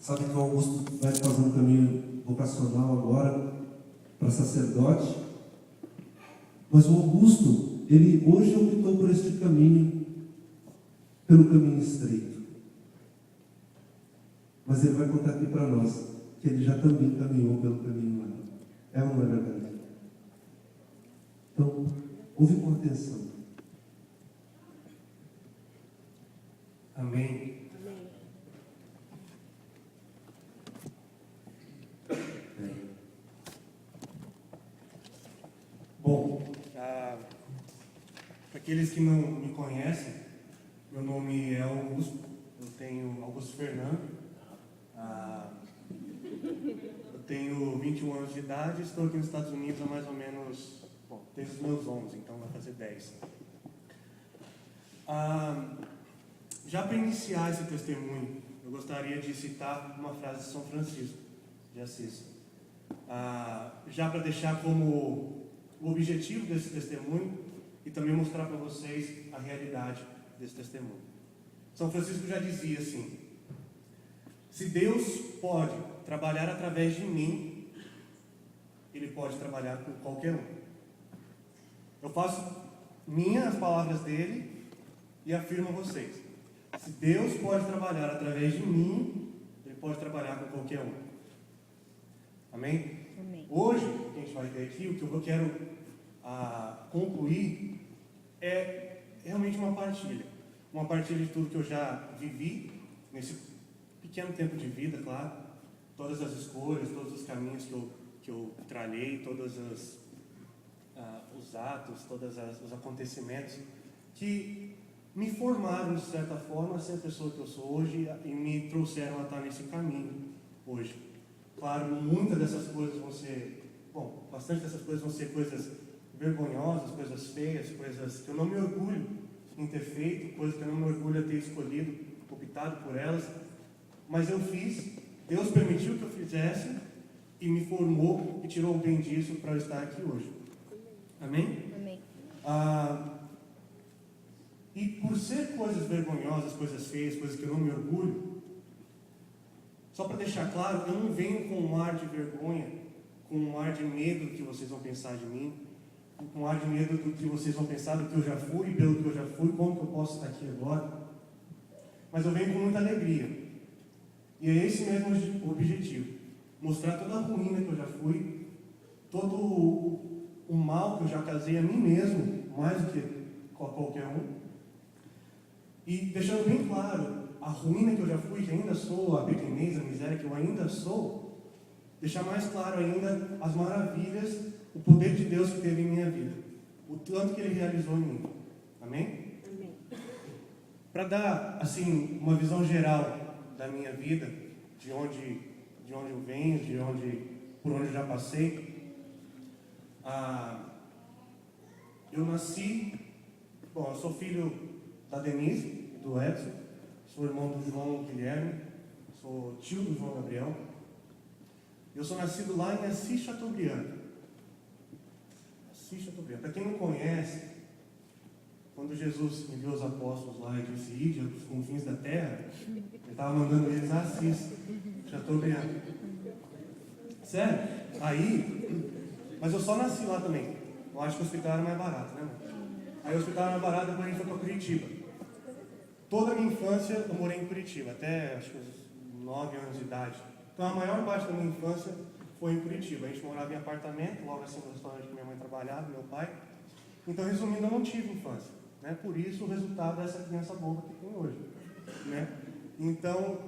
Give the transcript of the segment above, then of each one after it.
Sabe que o Augusto vai fazer um caminho vocacional agora para sacerdote. Mas o Augusto, ele hoje optou por este caminho, pelo caminho estreito. Mas ele vai contar aqui para nós que ele já também caminhou pelo caminho largo. É ou não é verdade? Então, ouve com atenção. Amém. Bom, para aqueles que não me conhecem, meu nome é Augusto, eu tenho Augusto Fernando, eu tenho 21 anos de idade, estou aqui nos Estados Unidos há mais ou menos, desde os meus 11, então vai fazer 10. Já para iniciar esse testemunho, eu gostaria de citar uma frase de São Francisco de Assis, já para deixar como o objetivo desse testemunho e também mostrar para vocês a realidade desse testemunho. São Francisco já dizia assim: se Deus pode trabalhar através de mim, Ele pode trabalhar com qualquer um. Eu faço minhas as palavras dele e afirmo a vocês: se Deus pode trabalhar através de mim, Ele pode trabalhar com qualquer um. Amém? Amém. Hoje, o que a gente vai ter aqui, o que eu quero concluir é realmente uma partilha de tudo que eu já vivi nesse pequeno tempo de vida, claro, todas as escolhas, todos os caminhos que eu tralhei, todos os atos, todos os acontecimentos que me formaram, de certa forma, a ser a pessoa que eu sou hoje e me trouxeram a estar nesse caminho hoje. Claro, muitas dessas coisas vão ser, bastante dessas coisas vão ser coisas vergonhosas, coisas feias, coisas que eu não me orgulho em ter feito, coisas que eu não me orgulho em ter escolhido, optado por elas, mas eu fiz, Deus permitiu que eu fizesse e me formou e tirou o bem disso para eu estar aqui hoje. Amém? Amém. E por ser coisas vergonhosas, coisas feias, coisas que eu não me orgulho, só para deixar claro, eu não venho com um ar de vergonha, com um ar de medo do que vocês vão pensar de mim, com um ar de medo do que vocês vão pensar do que eu já fui, pelo que eu já fui, como que eu posso estar aqui agora. Mas eu venho com muita alegria. E é esse mesmo o objetivo. Mostrar toda a ruína que eu já fui, todo o mal que eu já causei a mim mesmo, mais do que qualquer um. E deixando bem claro, a ruína que eu já fui, que ainda sou, a pequenez, a miséria que eu ainda sou, deixar mais claro ainda as maravilhas, o poder de Deus que teve em minha vida, o tanto que Ele realizou em mim. Amém? Amém. Para dar, assim, uma visão geral da minha vida, de onde eu venho, por onde eu já passei, eu nasci, eu sou filho da Denise e do Edson, sou irmão do João Guilherme, sou tio do João Gabriel. Eu sou nascido lá em Assis Chateaubriand. Para quem não conhece, quando Jesus enviou os apóstolos lá e disse: ide aos confins da terra, Ele estava mandando eles a Assis Chateaubriand. Sério? Mas eu só nasci lá também. Eu acho que o hospital era mais barato, né, mano? Aí o hospital era mais barato, depois a gente foi para Curitiba. Toda a minha infância eu morei em Curitiba, até acho que uns 9 anos de idade. Então a maior parte da minha infância foi em Curitiba. A gente morava em apartamento, logo assim no restaurante que minha mãe trabalhava, meu pai. Então, resumindo, eu não tive infância, né? Por isso o resultado dessa criança boba que tem hoje, né? Então,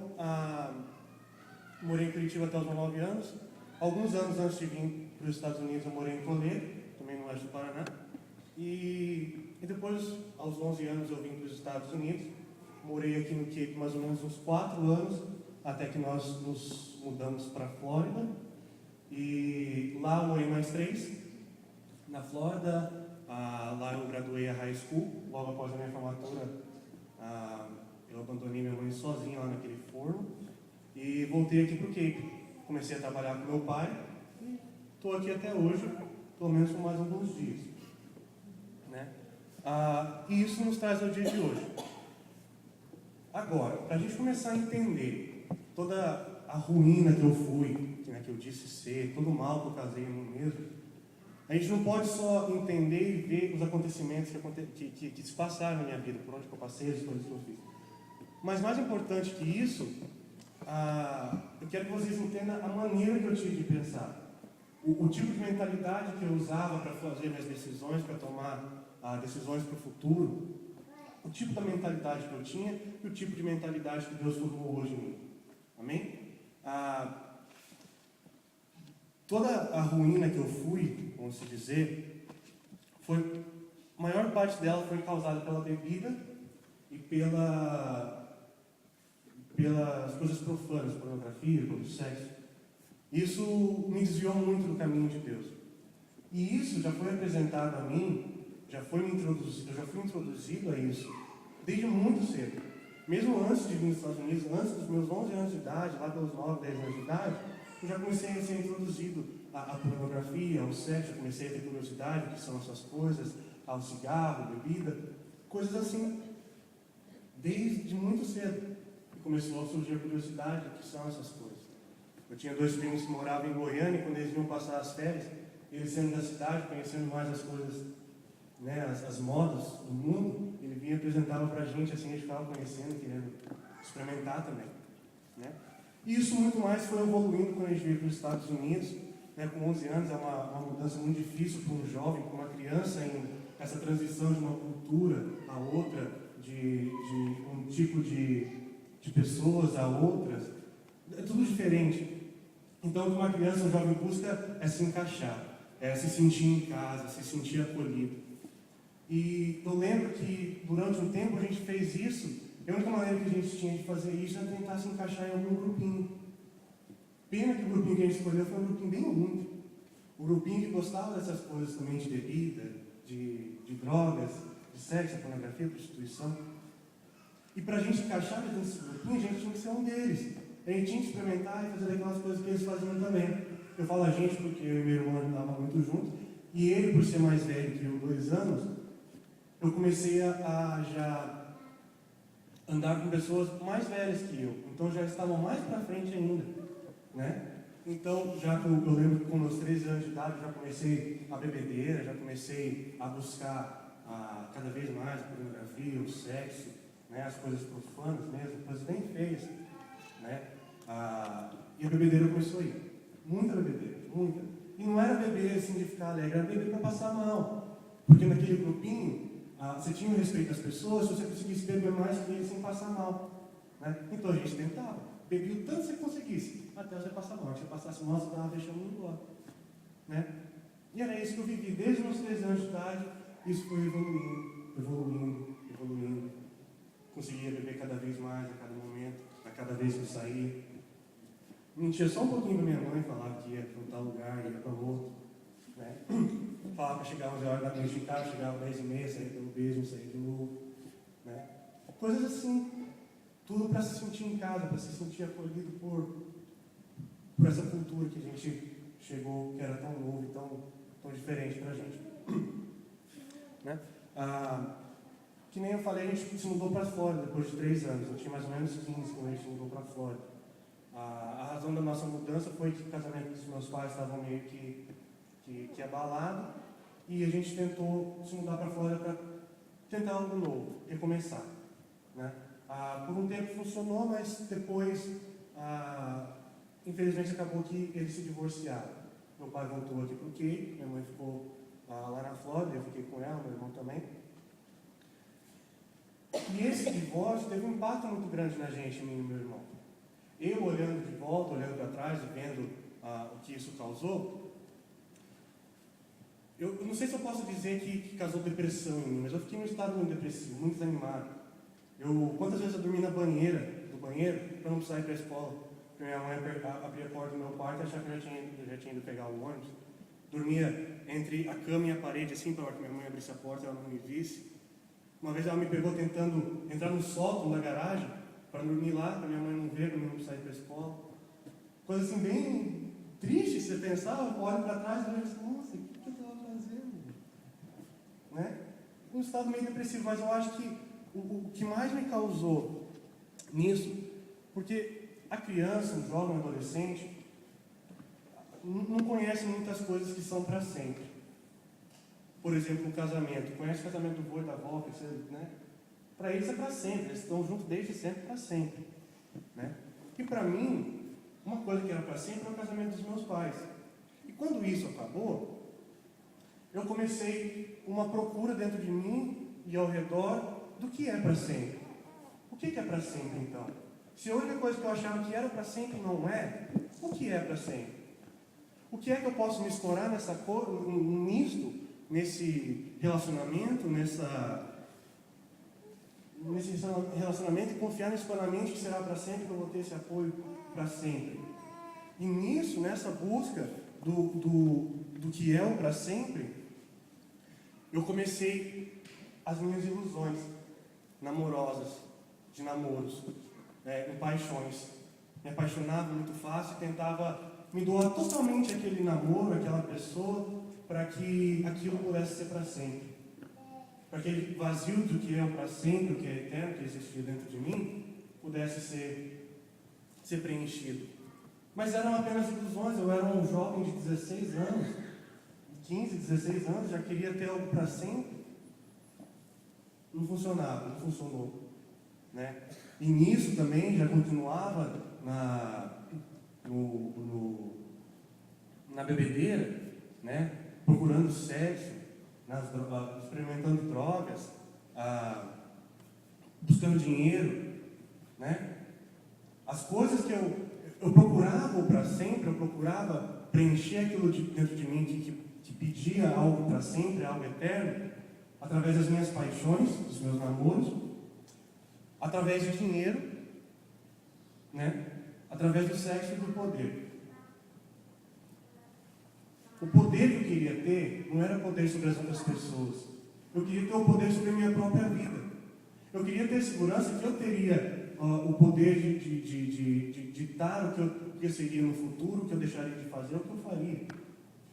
morei em Curitiba até os 9 anos. Alguns anos antes de vir para os Estados Unidos, eu morei em Toledo, também no oeste do Paraná. E depois, aos 11 anos, eu vim para os Estados Unidos. Morei aqui no Cape mais ou menos uns 4 anos, até que nós nos mudamos para a Flórida. E lá eu morei mais 3. Na Flórida, lá eu graduei a high school. Logo após a minha formatura, eu abandonei minha mãe sozinha lá naquele forno. E voltei aqui para o Cape. Comecei a trabalhar com meu pai. Estou aqui até hoje, pelo menos por mais alguns dias. Né? E isso nos traz ao dia de hoje. Agora, para a gente começar a entender toda toda a ruína que eu fui, né, que eu disse ser, todo o mal que eu causei em mim mesmo, a gente não pode só entender e ver os acontecimentos que se passaram na minha vida, por onde eu passei, as coisas que eu fiz. Mas mais importante que isso, eu quero que vocês entendam a maneira que eu tive de pensar. O tipo de mentalidade que eu usava para fazer minhas decisões, para tomar decisões para o futuro, o tipo da mentalidade que eu tinha e o tipo de mentalidade que Deus formou hoje em mim. Amém? Toda a ruína que eu fui, vamos dizer, a maior parte dela foi causada pela bebida e pelas coisas profanas, pornografia, pelo sexo. Isso me desviou muito do caminho de Deus. E isso já foi apresentado a mim, eu já fui introduzido a isso desde muito cedo. Mesmo antes de vir nos Estados Unidos, antes dos meus 11 anos de idade, lá pelos 9, 10 anos de idade, eu já comecei a ser introduzido à pornografia, ao sexo, eu comecei a ter curiosidade do que são essas coisas, ao cigarro, bebida, coisas assim, desde muito cedo. E começou a surgir a curiosidade do que são essas coisas. Eu tinha 2 primos que moravam em Goiânia, e quando eles vinham passar as férias, eles sendo da cidade, conhecendo mais as coisas, né, as modas do mundo, ele vinha e apresentava pra gente, assim, a gente ficava conhecendo, querendo experimentar também, né? E isso muito mais foi evoluindo quando a gente veio para os Estados Unidos, né, com 11 anos, é uma mudança muito difícil para um jovem, para uma criança, essa transição de uma cultura a outra, de um tipo de pessoas a outras, é tudo diferente. Então, o que uma criança, um jovem busca é se encaixar, é se sentir em casa, se sentir acolhido. E eu lembro que, durante um tempo, a gente fez isso, e a única maneira que a gente tinha de fazer isso era tentar se encaixar em algum grupinho. Pena que o grupinho que a gente escolheu foi um grupinho bem único. O grupinho que gostava dessas coisas também, de bebida, de drogas, de sexo, pornografia, prostituição. E para a gente encaixar dentro desse grupinho, a gente tinha que ser um deles. A gente tinha que experimentar e fazer aquelas coisas que eles faziam também. Eu falo a gente porque eu e meu irmão andavam muito juntos, e ele, por ser mais velho que eu, 2 anos, eu comecei a já andar com pessoas mais velhas que eu, então já estavam mais para frente ainda, né? Então, eu lembro que com meus 13 anos de idade, já comecei a bebedeira, já comecei a buscar cada vez mais a pornografia, o sexo, né, as coisas profanas mesmo, coisas bem feias, né? E a bebedeira começou a ir. Muita bebedeira, muita. E não era beber assim de ficar alegre, era beber para passar mal. Porque naquele grupinho, você tinha o respeito das pessoas se você conseguisse beber mais que eles sem passar mal, né? Então a gente tentava. Bebia o tanto que você conseguisse, até você passar mal. Se você passasse mal, você estava deixando ir embora, né? E era isso que eu vivi. Desde os meus 13 anos de idade, isso foi evoluindo. Conseguia beber cada vez mais, a cada momento, a cada vez que eu saía. Mentia só um pouquinho para minha mãe, falava que ia para um tal lugar, ia para outro, né? Falava para chegar 11 horas da noite em casa, chegava 10h30, saía pelo beijo, saía de novo, né? Coisas assim, tudo para se sentir em casa, para se sentir acolhido por essa cultura que a gente chegou, que era tão novo e tão diferente para a gente, né? Que nem eu falei, a gente se mudou para Flórida depois de 3 anos. Eu tinha mais ou menos 15 quando a gente mudou para Flórida. A razão da nossa mudança foi que o casamento dos meus pais estavam meio que abalado, e a gente tentou se mudar para Flórida para tentar algo novo, recomeçar, né? Por um tempo funcionou, mas depois, infelizmente, acabou que eles se divorciaram. Meu pai voltou aqui para o Cape, minha mãe ficou lá na Flórida, eu fiquei com ela, meu irmão também. E esse divórcio teve um impacto muito grande na gente, mim e meu irmão. Eu olhando de volta, olhando para trás e vendo o que isso causou, eu não sei se eu posso dizer que causou depressão em mim, mas eu fiquei num estado muito depressivo, muito desanimado. Quantas vezes eu dormi na banheira do banheiro para não precisar ir para a escola? Porque minha mãe abria a porta do meu quarto e achava que eu já tinha ido pegar o ônibus. Dormia entre a cama e a parede, assim, para que minha mãe abrisse a porta e ela não me visse. Uma vez ela me pegou tentando entrar no sótão da garagem para dormir lá, para minha mãe não ver, para mim não sair para a escola. Coisa assim bem triste, se você pensar, eu olho para trás e penso, nossa, o que eu estava fazendo? Né? Um estado meio depressivo, mas eu acho que o que mais me causou nisso, porque a criança, o jovem, o adolescente, não conhece muitas coisas que são para sempre. Por exemplo, o casamento. Conhece o casamento do vô e da avó, né? Para eles é para sempre, eles estão juntos desde sempre para sempre. Né? E para mim, uma coisa que era para sempre é o casamento dos meus pais. E quando isso acabou, eu comecei uma procura dentro de mim e ao redor do que é para sempre. O que é para sempre então? Se a única coisa que eu achava que era para sempre não é, o que é para sempre? O que é que eu posso me escorar nisto, nesse relacionamento, nesse relacionamento e confiar nescolamente que será para sempre, que eu vou ter esse apoio para sempre. E nisso, nessa busca do que é o para sempre, eu comecei as minhas ilusões namorosas, de namoros, em paixões. Me apaixonava muito fácil e tentava me doar totalmente aquele namoro, aquela pessoa, para que aquilo pudesse ser para sempre. Para que aquele vazio do que é o para sempre, o que é eterno, que existia dentro de mim, pudesse ser preenchido. Mas eram apenas ilusões. Eu era um jovem de 16 anos, 15, 16 anos, já queria ter algo para sempre. Não funcionava, não funcionou. Né? E nisso também já continuava na bebedeira, né? Procurando sexo, experimentando drogas, buscando dinheiro, né? As coisas que eu procurava para sempre, eu procurava preencher aquilo dentro de mim que pedia algo para sempre, algo eterno, através das minhas paixões, dos meus namoros, através do dinheiro, né? Através do sexo e do poder. O poder que eu queria ter não era poder sobre as outras pessoas. Eu queria ter o poder sobre a minha própria vida. Eu queria ter segurança que eu teria o poder de ditar o que eu seria no futuro, o que eu deixaria de fazer, o que eu faria.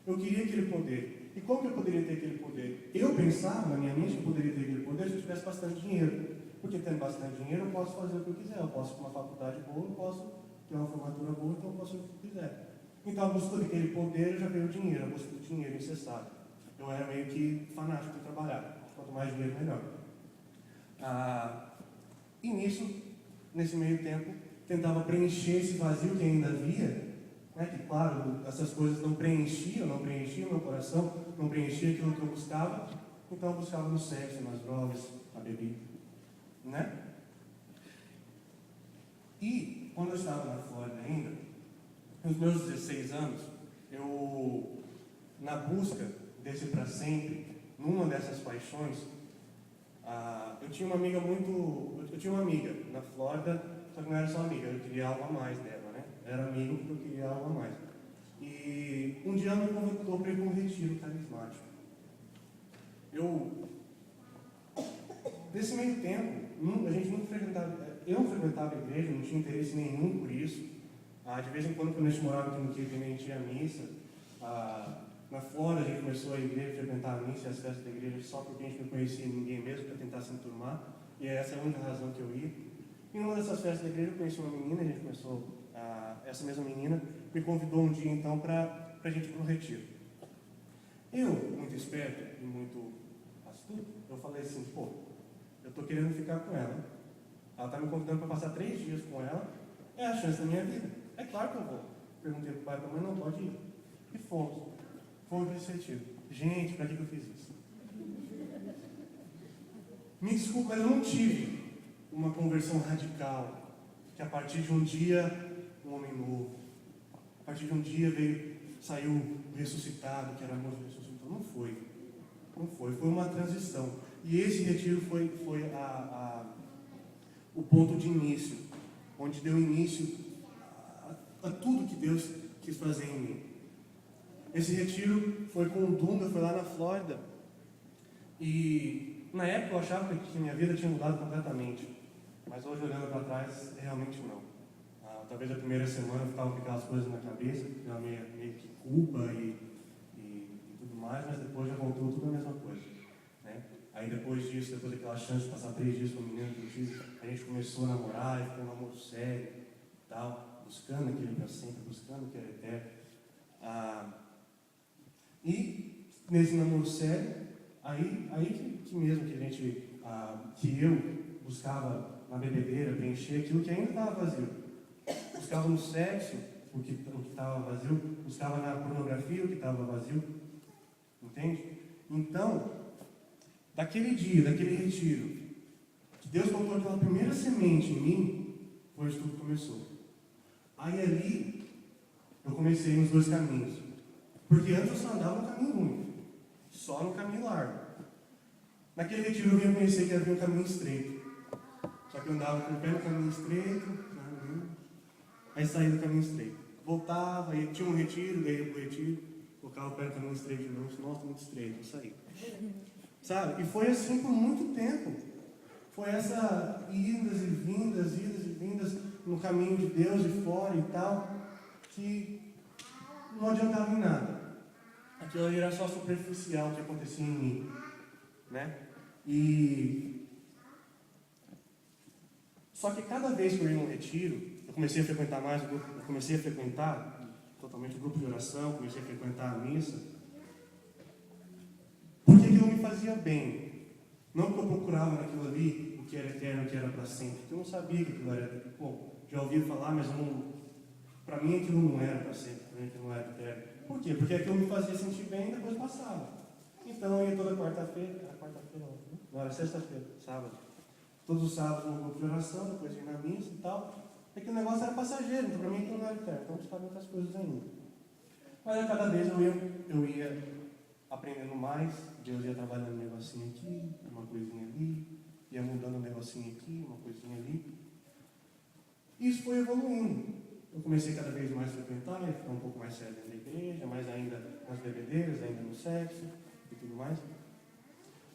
Eu queria aquele poder. E como que eu poderia ter aquele poder? Eu pensava na minha mente que eu poderia ter aquele poder se eu tivesse bastante dinheiro. Porque tendo bastante dinheiro eu posso fazer o que eu quiser. Eu posso ir para uma faculdade boa, eu posso ter uma formatura boa, então eu posso fazer o que eu quiser. Então a busca daquele poder já veio o dinheiro, a busca do dinheiro incessável. Eu era meio que fanático de trabalhar. Quanto mais dinheiro, melhor. E nesse meio tempo, tentava preencher esse vazio que ainda havia, né? Que claro, essas coisas não preenchiam meu coração, não preenchia aquilo que eu buscava, então eu buscava no sexo, nas drogas, na bebida, né? E quando eu estava na Flórida ainda, nos meus 16 anos, eu, na busca desse para sempre, numa dessas paixões, eu tinha uma amiga na Flórida, só que não era só amiga, eu queria algo a mais dela, né? Era amigo porque eu queria algo a mais. E um dia ela me convidou para ir para um retiro carismático. Nesse meio tempo, eu não frequentava a igreja, não tinha interesse nenhum por isso. De vez em quando a gente morava aqui no Rio, a gente ia à missa. Na Flórida, a gente começou a igreja, frequentar a missa e as festas da igreja só porque a gente não conhecia ninguém mesmo, para tentar se enturmar. E essa é a única razão que eu ia. E numa dessas festas da igreja, eu conheci uma menina, a gente começou, essa mesma menina me convidou um dia, então, para a gente ir para o retiro. Eu, muito esperto e muito astuto, eu falei assim, eu estou querendo ficar com ela. Ela está me convidando para passar 3 dias com ela, é a chance da minha vida. É claro que eu vou. Perguntei para o pai e para a mãe, não pode ir. E fomos para esse retiro. Gente, para que eu fiz isso? Me desculpa, mas eu não tive uma conversão radical, que a partir de um dia, um homem novo. A partir de um dia saiu ressuscitado, que era amor ressuscitou. Não foi. Foi uma transição. E esse retiro foi o ponto de início, onde deu início a tudo que Deus quis fazer em mim. Esse retiro foi com o Dunga, foi lá na Flórida. E na época eu achava que minha vida tinha mudado completamente. Mas hoje, olhando para trás, realmente não. Talvez a primeira semana eu ficava com aquelas coisas na cabeça, meio que culpa e tudo mais, mas depois já voltou tudo a mesma coisa. Né? Aí depois disso, depois daquela chance de passar 3 dias com o menino que eu tive, a gente começou a namorar e ficou um namoro sério. tal, buscando aquele para sempre, buscando aquele eterno. E nesse namoro sério, aí que mesmo que a gente, que eu buscava na bebedeira preencher aquilo que ainda estava vazio. Buscava no sexo o que estava vazio, buscava na pornografia o que estava vazio. Entende? Então, daquele dia, daquele retiro, que Deus botou aquela primeira semente em mim, foi onde tudo começou. Aí ali, eu comecei nos dois caminhos. Porque antes eu só andava no caminho ruim, só no caminho largo. Naquele retiro eu vinha conhecer que havia um caminho estreito. Só que eu andava com o pé no caminho estreito, aí saía do caminho estreito. Voltava, aí tinha um retiro, daí ia pro retiro, colocava o pé no caminho estreito de novo, nossa, muito estreito, eu saía. Sabe? E foi assim por muito tempo. Foi essa idas e vindas no caminho de Deus e fora e tal, que não adiantava em nada. Aquilo ali era só superficial o que acontecia em mim, né? Só que cada vez que eu ia num retiro, eu comecei a frequentar mais o grupo, eu comecei a frequentar totalmente o grupo de oração, comecei a frequentar a missa, porque aquilo me fazia bem. Não que eu procurava naquilo ali o que era eterno, o que era para sempre, porque eu não sabia que aquilo era, já ouvi falar, mas para mim aquilo não era para sempre, para mim aquilo não era eterno. Por quê? Porque aquilo me fazia sentir bem e depois passava. Então eu ia toda quarta-feira, não era sexta-feira, sábado. Todos os sábados no grupo de oração, depois ia na missa e tal. É que o negócio era passageiro, então para mim aquilo não era eterno, então eu buscava outras coisas ainda. Mas a cada vez eu ia aprendendo mais, Deus ia trabalhando um negocinho aqui, uma coisinha ali, ia mudando um negocinho aqui, uma coisinha ali. E isso foi evoluindo. Eu comecei cada vez mais a frequentar, ia ficar um pouco mais sério dentro da igreja, mais ainda nas bebedeiras, ainda no sexo e tudo mais.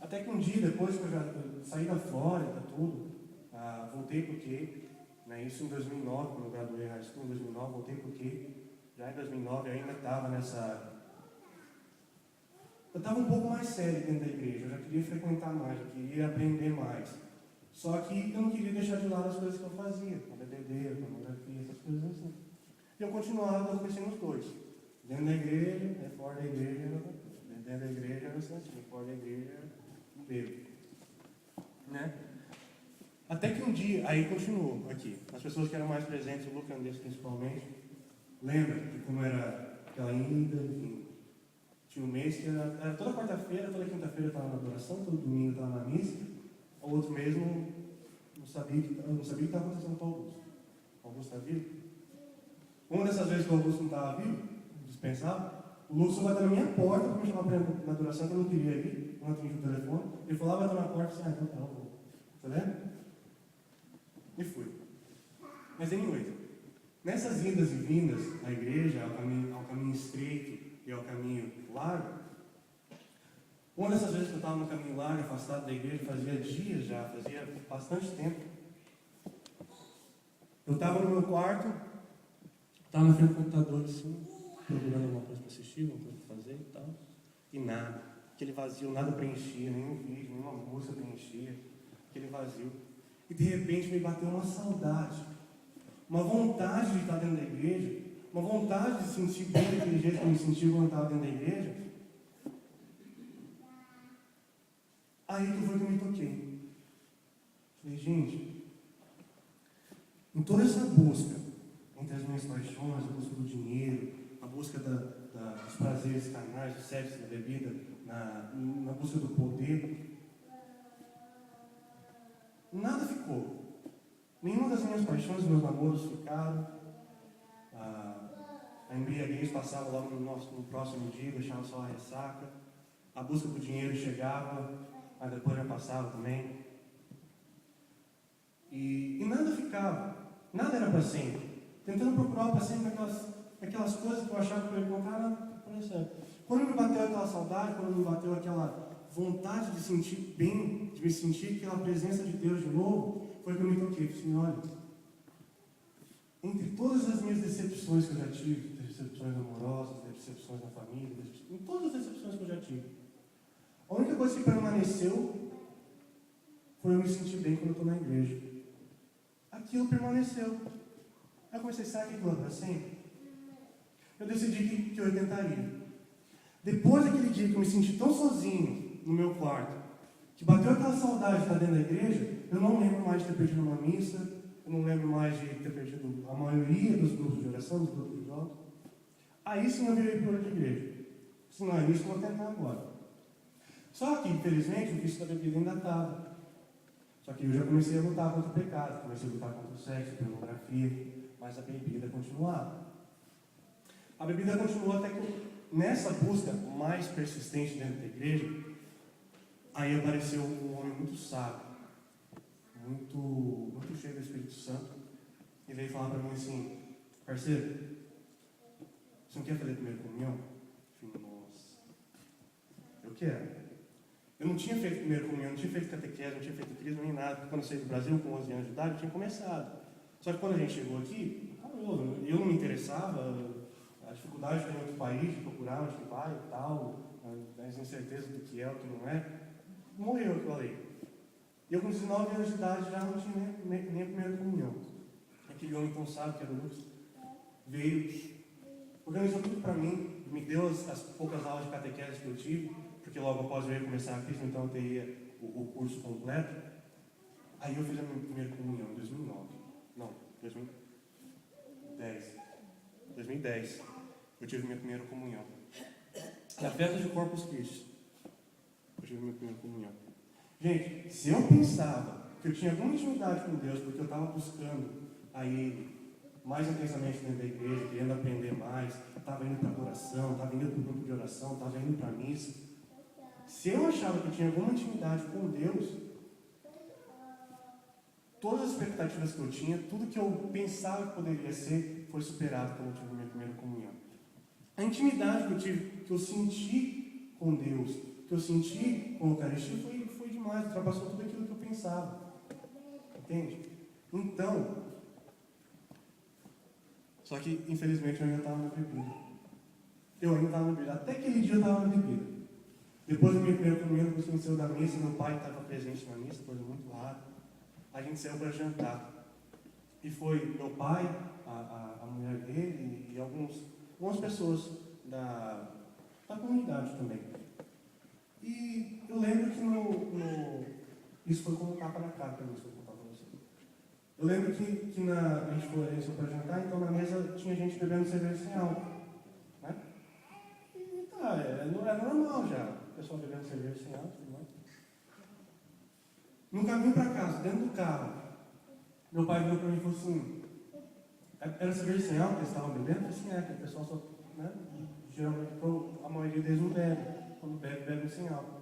Até que um dia, depois que eu já saí da Flórida, tudo, voltei porque, né, isso em 2009, quando eu graduei high school, em 2009, voltei porque, já em 2009 eu ainda estava eu estava um pouco mais sério dentro da igreja, eu já queria frequentar mais, eu queria aprender mais. Só que eu não queria deixar de lado as coisas que eu fazia, a bebedeira, a pornografia, essas coisas assim. E eu continuava, eu comecei nos dois. Dentro da igreja, fora da igreja, dentro da igreja era santinho, fora da igreja não bebo. Né? Até que um dia, aí continuou aqui, as pessoas que eram mais presentes, o Lucas Andes principalmente, lembra de como era aquela ida, enfim. Tinha um mês que era toda quarta-feira, toda quinta-feira eu estava na adoração, todo domingo eu estava na missa. O outro mesmo, não sabia o que estava acontecendo com o Augusto. O Augusto está vivo? Uma dessas vezes que o Augusto não estava vivo, dispensava, o Lucas foi bater na minha porta para me chamar para ir na adoração, que eu não queria ir, não atendi o telefone. Ele falou, bateu na porta e disse, então tá, eu vou. Tá vendo? E fui. Mas anyway, nessas idas e vindas à igreja, ao caminho estreito e ao caminho largo, uma dessas vezes que eu estava no caminho largo, afastado da igreja, fazia dias já, fazia bastante tempo. Eu estava no meu quarto, estava na frente do computador assim, procurando alguma coisa para assistir, alguma coisa para fazer e tal. E nada. Aquele vazio, nada preenchia, nenhum vídeo, nenhuma música preenchia. Aquele vazio. E de repente me bateu uma saudade, uma vontade de estar dentro da igreja, uma vontade de sentir bem daquele jeito que eu me sentia quando eu estava dentro da igreja. Aí que foi que eu me toquei. Falei, gente, em toda essa busca, entre as minhas paixões, a busca do dinheiro, a busca dos prazeres carnais, do sexo, da bebida, na busca do poder, nada ficou. Nenhuma das minhas paixões, meus namoros ficaram. A embriaguez passava logo no próximo dia, deixava só a ressaca. A busca por dinheiro chegava, mas depois já passava também. E nada ficava. Nada era para sempre. Tentando procurar para sempre aquelas coisas que eu achava que eu ia encontrar, não certo. Quando me bateu aquela saudade, quando me bateu aquela vontade de sentir bem, de me sentir aquela presença de Deus de novo, foi que eu me toquei. Falei assim, olha, entre todas as minhas decepções que eu já tive, decepções amorosas, decepções na família, em todas as decepções que eu já tive, a única coisa que permaneceu foi eu me sentir bem quando eu estou na igreja. Aquilo permaneceu. Aí eu comecei, será que aquilo é para sempre? Eu decidi que eu tentaria. Depois daquele dia que eu me senti tão sozinho no meu quarto, que bateu aquela saudade de estar dentro da igreja, eu não lembro mais de ter perdido uma missa, eu não lembro mais de ter perdido a maioria dos grupos de oração, dos grupos de jovens. Aí sim eu virei para outra igreja. Se não é isso, eu vou tentar agora. Só que, infelizmente, o vício da bebida ainda estava. Só que eu já comecei a lutar contra o pecado, comecei a lutar contra o sexo, a pornografia, mas a bebida continuava. A bebida continuou até que, nessa busca mais persistente dentro da igreja, aí apareceu um homem muito sábio, muito cheio do Espírito Santo, e veio falar para mim assim, parceiro, você não quer fazer primeira comunhão? Eu falei, nossa, eu quero. Eu não tinha feito primeira comunhão, não tinha feito catequese, não tinha feito crisma nem nada, porque quando eu saí do Brasil com 11 anos de idade, eu tinha começado. Só que quando a gente chegou aqui, eu não me interessava, a dificuldade de ter em outro país, de procurar onde que vai e tal, as incertezas do que é, o que não é, morreu aquilo ali. E eu com 19 anos de idade já não tinha nem a primeira comunhão. Aquele homem tão sábio que era o Lucas, veio, organizou tudo para mim, me deu as poucas aulas de catequese que eu tive, porque logo após eu ia começar a crisma, então eu teria o curso completo. Aí eu fiz a minha primeira comunhão em 2009. Não, 2010. Eu tive minha primeira comunhão. Na festa de Corpus Christi, eu tive minha primeira comunhão. Gente, se eu pensava que eu tinha alguma intimidade com Deus, porque eu estava buscando a Ele mais intensamente dentro da igreja, querendo aprender mais, estava indo para a oração, estava indo para o grupo de oração, estava indo para a missa. Se eu achava que eu tinha alguma intimidade com Deus, todas as expectativas que eu tinha, tudo que eu pensava que poderia ser, foi superado quando eu tive minha primeira comunhão. A intimidade que eu tive, que eu senti com Deus, que eu senti com a Eucaristia, foi demais, ultrapassou tudo aquilo que eu pensava. Entende? Então, só que, infelizmente, eu ainda estava na bebida. Até aquele dia eu estava na bebida. Depois da minha primeira comunhão, depois que a gente saiu da missa, meu pai estava presente na missa, coisa muito rara. A gente saiu para jantar. E foi meu pai, a mulher dele e algumas pessoas da comunidade também. E eu lembro que isso foi como um tapa na cara para mim, se eu contar para você. Eu lembro que a gente foi para jantar, então na mesa tinha gente bebendo cerveja sem álcool. Né? E tá, era normal já. O pessoal bebendo cerveja sem álcool, né? No caminho para casa, dentro do carro, meu pai virou para mim e falou assim, era cerveja sem álcool que eles estavam bebendo? Eu falei assim, que o pessoal só, né, geralmente, a maioria deles não bebe, quando bebe sem álcool.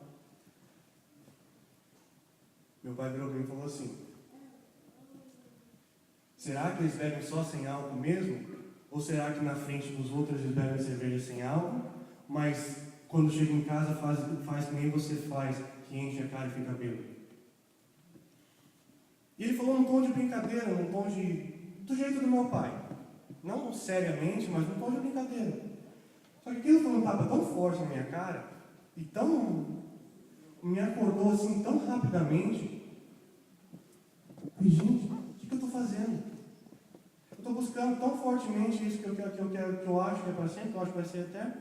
Meu pai virou para mim e falou assim, será que eles bebem só sem álcool mesmo? Ou será que na frente dos outros eles bebem cerveja sem álcool, mas quando chega em casa faz que nem você faz, que enche a cara e fica bêbado? E ele falou num tom de brincadeira, num tom do jeito do meu pai. Não seriamente, mas num tom de brincadeira. Só que aquilo foi um tapa tão forte na minha cara, e me acordou assim tão rapidamente. E, gente, o que eu estou fazendo? Eu estou buscando tão fortemente isso que eu acho que é para sempre, que eu acho que vai ser eterno,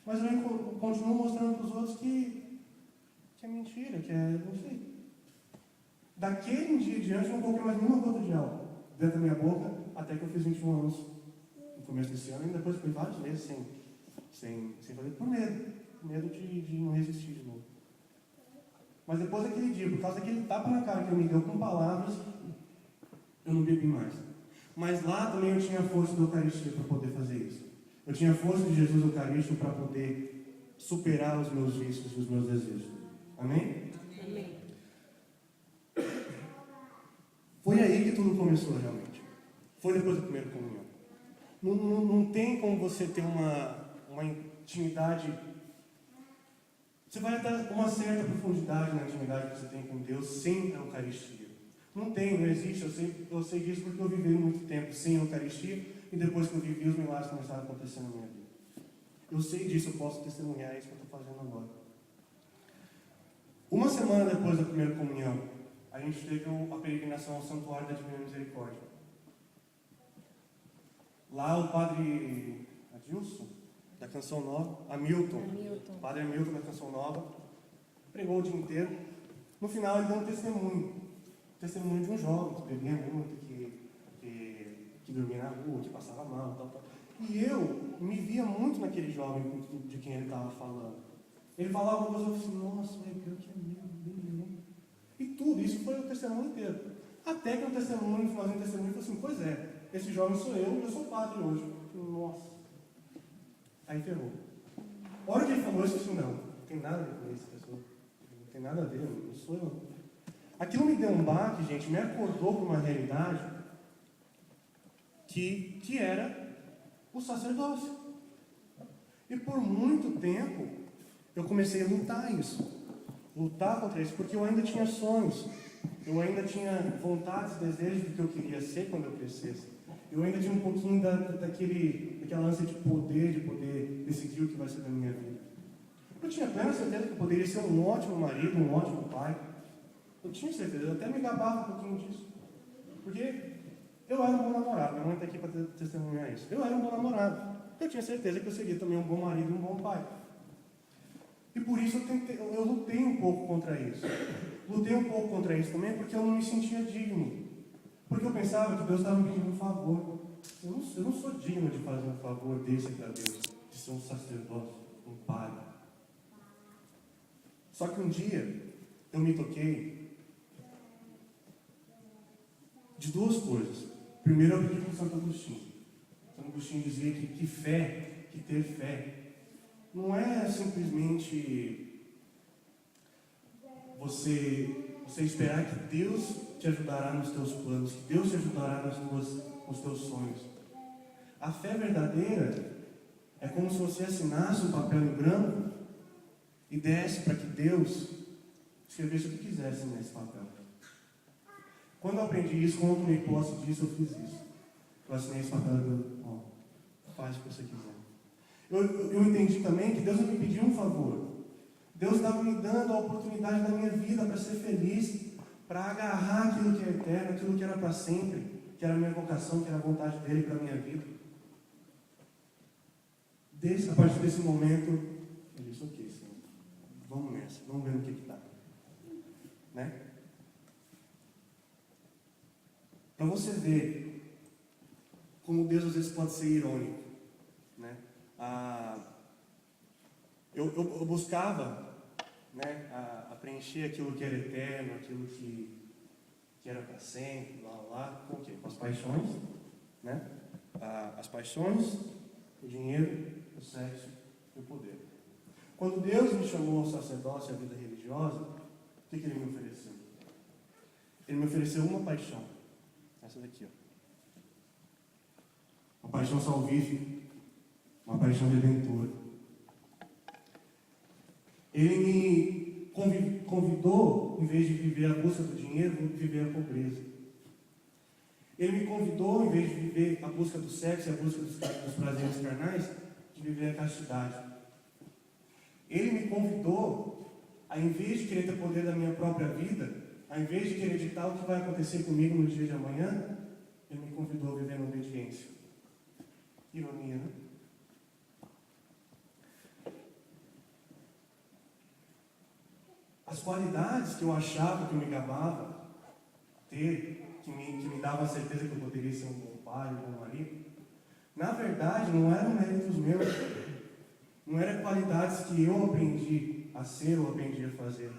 mas eu continuo mostrando para os outros que é mentira, que é, não sei. Daquele dia em diante, eu não coloquei mais nenhuma gota de álcool dentro da minha boca, até que eu fiz 21 anos no começo desse ano, e depois fui vários meses sem fazer, por medo de não resistir de novo. Mas depois daquele dia, por causa daquele tapa na cara que ele me deu com palavras, eu não bebi mais. Mas lá também eu tinha a força da Eucaristia para poder fazer isso. Eu tinha a força de Jesus Eucarístico para poder superar os meus vícios e os meus desejos. Amém? Amém. Foi aí que tudo começou realmente. Foi depois da primeira comunhão. Não tem como você ter uma intimidade. Você vai até uma certa profundidade na intimidade que você tem com Deus sem a Eucaristia. Não existe. Eu sei disso porque eu vivi muito tempo sem a Eucaristia e depois que eu vivi, os milagres começaram a acontecer na minha vida. Eu sei disso, eu posso testemunhar isso que eu estou fazendo agora. Uma semana depois da primeira comunhão, a gente teve a peregrinação ao Santuário da Divina Misericórdia. Lá o padre Adilson, da Canção Nova, Hamilton, o padre Hamilton da Canção Nova, pregou o dia inteiro. No final ele deu um testemunho de um jovem que bebia muito, que dormia na rua, que passava mal, tal. E eu me via muito naquele jovem de quem ele estava falando. Ele falava uma coisa, eu falei assim, nossa, pior que é mesmo. E tudo, isso foi o testemunho inteiro. Até que o testemunho, no finalzinho do testemunho, falou assim, pois é, esse jovem sou eu sou padre hoje. Eu falei, nossa. Aí ferrou. A hora que ele falou isso, eu falei assim, não tem nada a ver com essa pessoa. Não tem nada a ver, não sou eu. Aquilo me deu um baque, gente, me acordou para uma realidade que era o sacerdócio. E por muito tempo, eu comecei a lutar contra isso, porque eu ainda tinha sonhos, eu ainda tinha vontades, desejos do que eu queria ser quando eu crescesse. Eu ainda tinha um pouquinho daquela ânsia de poder decidir o que vai ser da minha vida. Eu tinha plena certeza que eu poderia ser um ótimo marido, um ótimo pai. Eu tinha certeza, eu até me gabava um pouquinho disso. Porque eu era um bom namorado, minha mãe está aqui para testemunhar isso. Eu era um bom namorado. Eu tinha certeza que eu seria também um bom marido e um bom pai. E por isso eu lutei um pouco contra isso. Lutei um pouco contra isso também porque eu não me sentia digno. Porque eu pensava que Deus estava me pedindo um favor. Eu não sou digno de fazer um favor desse para Deus, de ser um sacerdote, um padre. Só que um dia eu me toquei de duas coisas. Primeiro eu aprendi com Santo Agostinho. Santo Agostinho dizia que ter fé não é simplesmente você esperar que Deus te ajudará nos teus planos, que Deus te ajudará nos teus sonhos. A fé verdadeira é como se você assinasse um papel em branco e desse para que Deus escrevesse o que quisesse nesse papel. Quando eu aprendi isso, quando eu tomei posse disso, eu fiz isso. Eu assinei esse papel e eu, faz o que você quiser. Eu entendi também que Deus não me pediu um favor. Deus estava me dando a oportunidade da minha vida para ser feliz, para agarrar aquilo que é eterno, aquilo que era para sempre, que era a minha vocação, que era a vontade dele para a minha vida. A partir desse momento, eu disse, ok, Senhor, vamos nessa, vamos ver no que dá. Né? Para você ver como Deus às vezes pode ser irônico. Né? Eu buscava, né, a preencher aquilo que era eterno, aquilo que era para sempre, com o quê? Com as paixões, né? As paixões, o dinheiro, o sexo e o poder. Quando Deus me chamou ao sacerdócio e à vida religiosa, o que Ele me ofereceu? Ele me ofereceu uma paixão, essa daqui, ó. Uma paixão salvífica, uma paixão redentora. Ele me convidou, em vez de viver a busca do dinheiro, viver a pobreza. Ele me convidou, em vez de viver a busca do sexo e a busca dos prazeres carnais, de viver a castidade. Ele me convidou, em vez de querer ter poder da minha própria vida, ao invés de querer ditar o que vai acontecer comigo no dia de amanhã, Ele me convidou a viver na obediência. Ironia, né? As qualidades que eu achava que eu me gabava ter, que me davam a certeza que eu poderia ser um bom pai, um bom marido, na verdade não eram méritos meus, não eram qualidades que eu aprendi a ser ou aprendi a fazer.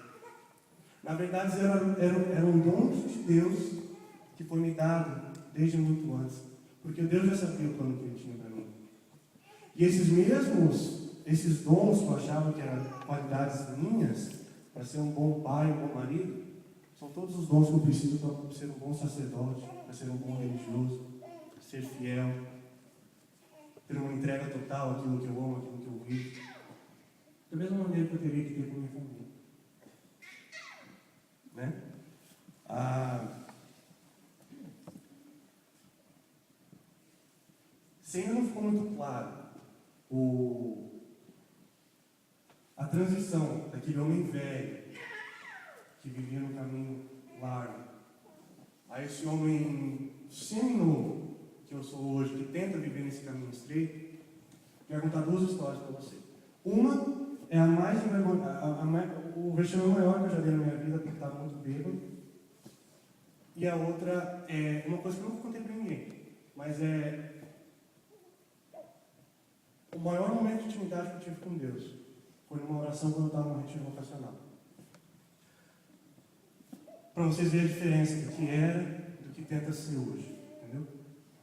Na verdade eram dons de Deus que foi me dado desde muito antes, porque Deus já sabia o plano que Ele tinha para mim. E esses dons que eu achava que eram qualidades minhas, para ser um bom pai, um bom marido, são todos os dons que eu preciso para ser um bom sacerdote, para ser um bom religioso, ser fiel, ter uma entrega total àquilo que eu amo, àquilo que eu vivo. Da mesma maneira que eu teria que ter com a minha família. Né? Se ainda não ficou muito claro a transição daquele homem velho que vivia no caminho largo a esse homem seminovo que eu sou hoje, que tenta viver nesse caminho estreito, eu vou contar duas histórias para você. Uma é a mais o vexame maior que eu já dei na minha vida, porque estava muito bêbado. E a outra é uma coisa que eu nunca contei para ninguém, mas é o maior momento de intimidade que eu tive com Deus. Foi numa oração quando eu estava no retiro vocacional. Para vocês verem a diferença do que era do que tenta ser hoje. Entendeu?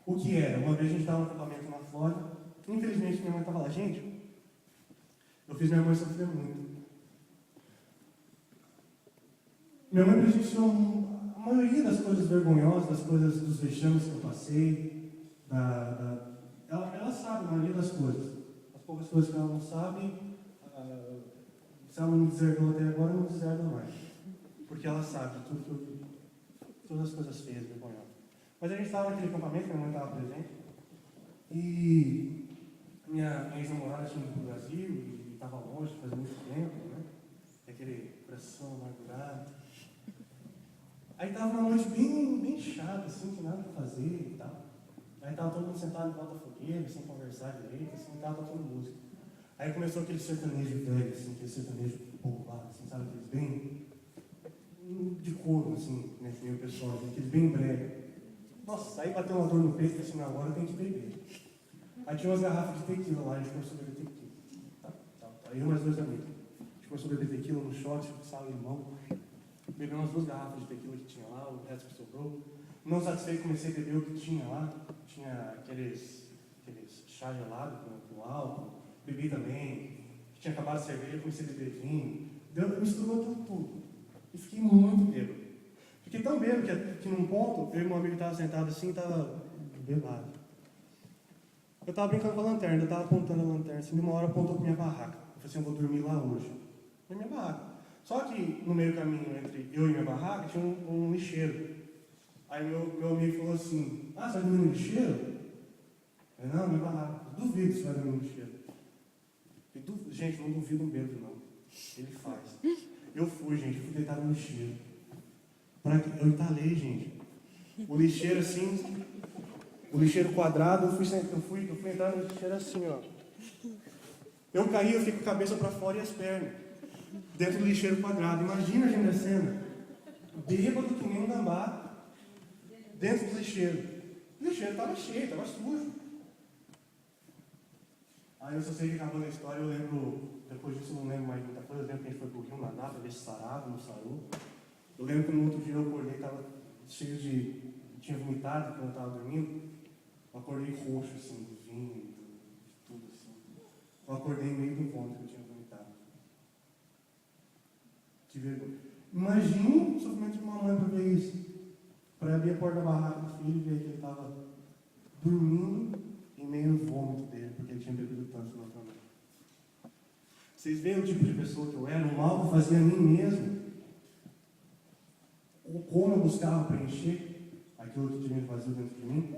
O que era? Uma vez a gente estava no acampamento na Flórida. Infelizmente minha mãe estava lá. Gente, eu fiz minha mãe sofrer muito. Minha mãe presenciou a maioria das coisas vergonhosas, das coisas, dos vexames que eu passei. Ela sabe a maioria das coisas. As poucas coisas que ela não sabe, se ela não me deserdou até agora, não deserda mais. Porque ela sabe de tudo que eu vi. Todas as coisas feias, vergonhosas. Mas a gente estava naquele acampamento, minha mãe estava presente. E minha ex-namorada tinha ido para o Brasil e estava longe, fazia muito tempo, né? Aquele coração amargurado. Aí estava uma noite bem chata, assim, sem nada para fazer e tal. Aí estava todo mundo sentado em volta da fogueira, sem conversar direito, assim, estava tocando música. Aí começou aquele sertanejo velho, assim, aquele sertanejo povoado, assim, sabe, aqueles bem de couro, assim, nesse meio pessoal, assim, aqueles bem breve. Nossa, aí bateu uma dor no peito e assim, agora eu tenho que beber. Aí tinha umas garrafas de tequila lá, a gente começou a beber tequila. Aí eu e mais dois amigos. A gente começou a beber tequila no shot, sal e limão. Bebi umas 2 garrafas de tequila que tinha lá, o resto que sobrou. Não satisfeito, comecei a beber o que tinha lá. Tinha aqueles chá gelado com álcool. Bebi também. Tinha acabado a cerveja, comecei a beber vinho. Misturou tudo. E fiquei muito bêbado. Fiquei tão bêbado que num ponto, eu e meu amigo estavam sentados assim, estava bebado. Eu estava brincando com a lanterna, eu estava apontando a lanterna, assim, de uma hora apontou para minha barraca. Eu falei assim, eu vou dormir lá hoje. Na minha barraca. Só que no meio do caminho entre eu e minha barraca tinha um lixeiro. Aí meu amigo falou assim, você vai dormir no lixeiro? Eu falei, não, minha barraca. Duvido que você vai dormir no lixeiro. Gente, não duvido um bêbado, não. Ele faz. Eu fui, gente, fui deitar no lixeiro. Eu entalei, gente. O lixeiro assim, o lixeiro quadrado, eu fui entrar no lixeiro assim, ó. Eu caí, eu fiquei com a cabeça para fora e as pernas. Dentro do lixeiro quadrado. Imagina, gente, a cena. Bêbado que nem um gambá. Dentro do lixeiro. O lixeiro estava cheio, estava sujo. Aí eu só sei que acabando a história, eu lembro, depois disso eu não lembro mais muita coisa. Eu lembro que a gente foi pro Rio nadar para ver se sarava, não sarou. Eu lembro que no outro dia eu acordei, estava cheio de... tinha vomitado quando eu estava dormindo. Eu acordei roxo, assim, do vinho, de tudo assim. Eu acordei meio do ponto que eu tinha vomitado. Que vergonha. Imagine o sofrimento de uma mãe para ver isso. Para abrir a porta da barraca do filho e ver que ele estava dormindo em meio ao vômito dele, porque ele tinha bebido tanto na outra noite. Vocês veem o tipo de pessoa que eu era, o mal que eu fazia a mim mesmo. Como eu buscava preencher aquilo que tinha vazio dentro de mim.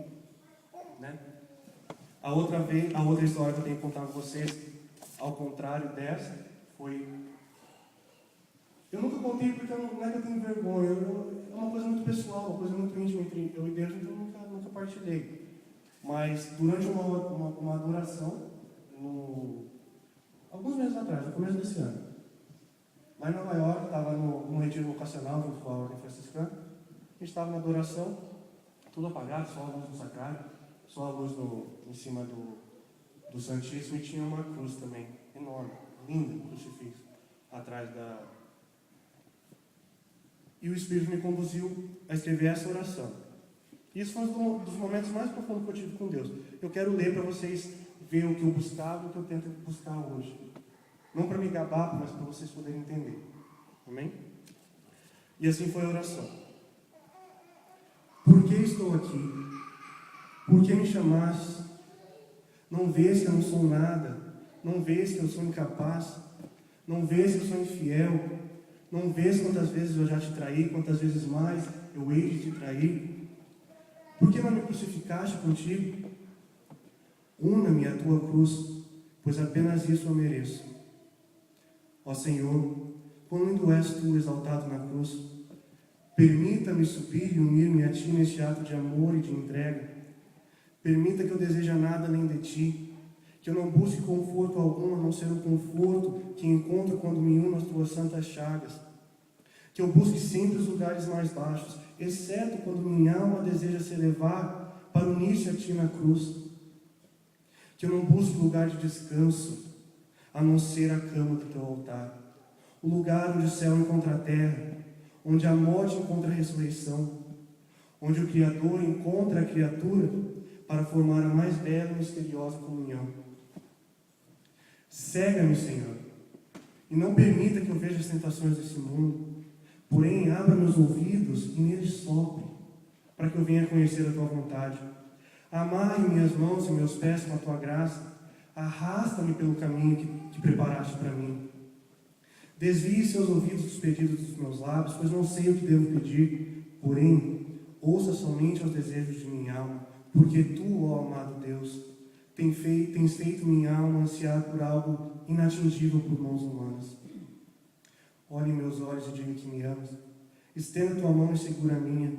Né? A outra história que eu tenho que contar com vocês, ao contrário dessa, foi... Eu nunca contei porque não é que eu tenho vergonha, é uma coisa muito pessoal, uma coisa muito íntima entre eu e Deus, então eu nunca partilhei. Mas durante uma adoração, alguns meses atrás, no começo desse ano, lá em Nova York, estava no retiro vocacional junto com a Ordem Franciscana, a gente estava na adoração, tudo apagado, só a luz do sacrário, só a luz em cima do Santíssimo, e tinha uma cruz também, enorme, linda, um crucifixo, atrás da... E o Espírito me conduziu a escrever essa oração. Isso foi um dos momentos mais profundos que eu tive com Deus. Eu quero ler para vocês verem o que eu buscava e o que eu tento buscar hoje. Não para me gabar, mas para vocês poderem entender. Amém? E assim foi a oração. Por que estou aqui? Por que me chamaste? Não vês que eu não sou nada? Não vês que eu sou incapaz? Não vês que eu sou infiel? Não vês quantas vezes eu já te traí? Quantas vezes mais eu hei de te trair? Por que não me crucificaste contigo? Una-me à tua cruz, pois apenas isso eu mereço. Ó Senhor, quando és tu exaltado na cruz, permita-me subir e unir-me a ti neste ato de amor e de entrega. Permita que eu deseje nada além de Ti, que eu não busque conforto algum, a não ser o conforto que encontro quando me uno às Tuas santas chagas. Que eu busque sempre os lugares mais baixos, exceto quando minha alma deseja se elevar para unir-se a Ti na cruz. Que eu não busque lugar de descanso, a não ser a cama do Teu altar. O lugar onde o céu encontra a terra, onde a morte encontra a ressurreição, onde o Criador encontra a criatura para formar a mais bela e misteriosa comunhão. Cega-me, Senhor, e não permita que eu veja as tentações desse mundo, porém abra meus ouvidos e neles sopre, para que eu venha conhecer a Tua vontade. Amarre minhas mãos e meus pés com a Tua graça, arrasta-me pelo caminho que preparaste para mim. Desvie seus ouvidos dos pedidos dos meus lábios, pois não sei o que devo pedir, porém, ouça somente aos desejos de minha alma, porque Tu, ó amado Deus, tens feito minha alma ansiar por algo inatingível por mãos humanas. Olhe em meus olhos e diga que me amas. Estenda Tua mão e segura a minha.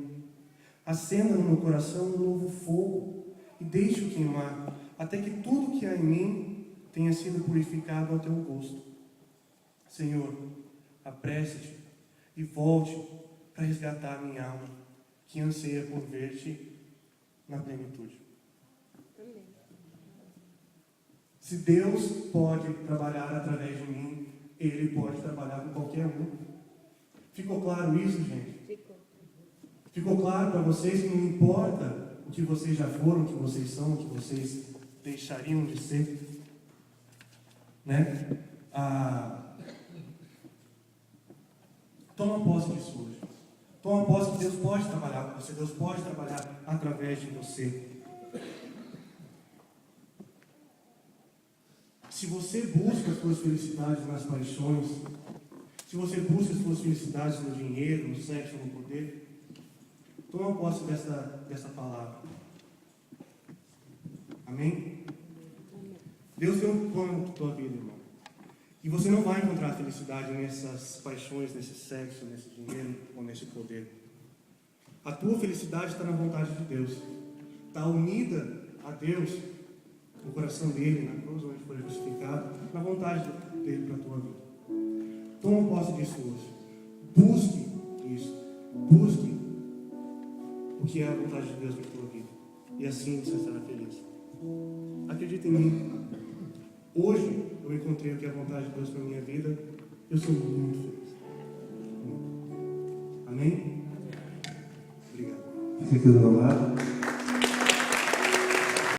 Acenda no meu coração um novo fogo e deixe-o queimar, até que tudo que há em mim tenha sido purificado ao Teu gosto. Senhor, apresse-te e volte para resgatar minha alma, que anseia por ver-te na plenitude. Se Deus pode trabalhar através de mim, Ele pode trabalhar com qualquer um. Ficou claro isso, gente? Ficou claro para vocês que não importa o que vocês já foram, o que vocês são, o que vocês deixariam de ser? Né? Toma posse disso hoje. Toma posse que Deus pode trabalhar com você, Deus pode trabalhar através de você. Se você busca as suas felicidades nas paixões, se você busca as suas felicidades no dinheiro, no sexo, no poder, toma posse dessa palavra. Amém? Deus tem um plano para a tua vida, irmão. E você não vai encontrar felicidade nessas paixões, nesse sexo, nesse dinheiro ou nesse poder. A tua felicidade está na vontade de Deus. Está unida a Deus, no coração dele, na cruz onde foi crucificado, na vontade dele para a tua vida. Toma posse disso hoje. Busque isso. Busque o que é a vontade de Deus para a tua vida. E assim você será feliz. Acredita em mim. Hoje eu encontrei o que é a vontade de Deus para a minha vida. Eu sou muito feliz. Amém? Obrigado. Fica aqui do meu lado.